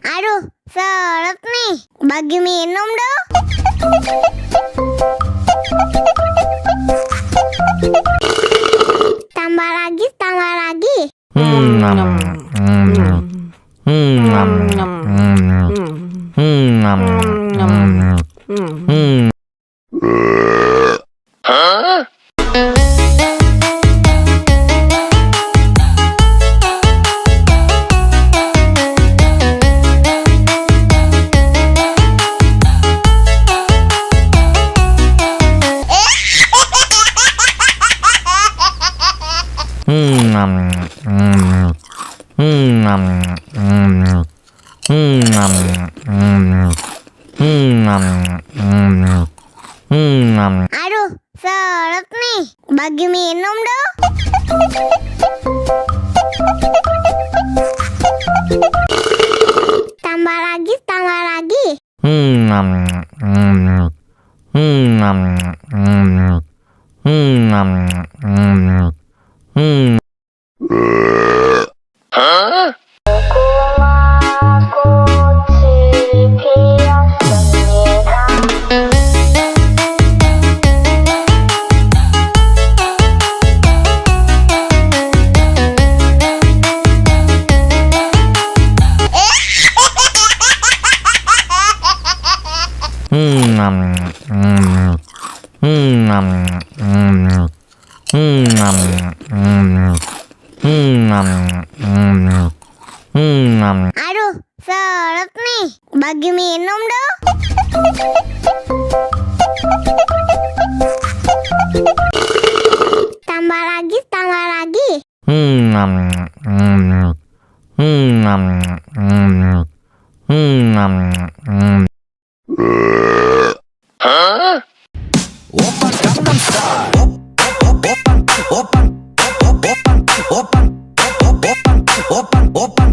Aduh, seret nih. Bagi minum dong. Tambah lagi, tambah lagi. Aduh, seret nih. Bagi minum dong. Tambah lagi, tambah lagi. Aduh, seret nih. Bagi minum dong. Tambah lagi, tambah lagi. Open